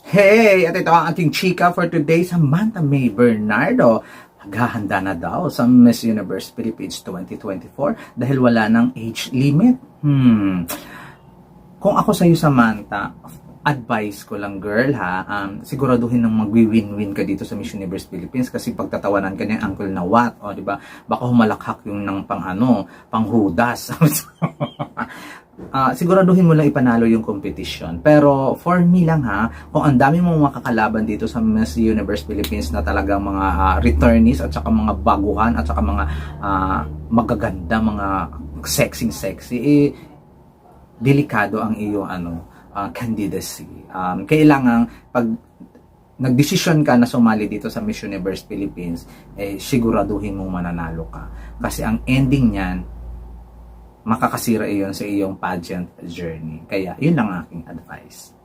Hey! At ito ang ating chika for today, Samantha May Bernardo. Maghahanda na daw sa Miss Universe Philippines 2024 dahil wala ng age limit. Kung ako sa'yo, Samantha, advice ko lang, girl, ha, siguraduhin ng magwi-win-win ka dito sa Miss Universe Philippines kasi pagtatawanan ka niya Uncle Nawat, o, di ba? Baka humalakhak yung ng panghudas. Siguraduhin mo lang ipanalo yung competition. Pero for me lang, ha, kung ang dami mong makakalaban dito sa Miss Universe Philippines na talagang mga returnees at saka mga baguhan at saka mga magaganda, mga sexy, delikado ang iyong candidacy. Kailangan pag nagdesisyon ka na sumali dito sa Miss Universe Philippines, siguraduhin mong mananalo ka. Kasi ang ending niyan, makakasira iyon sa iyong pageant journey. Kaya, yun lang aking advice.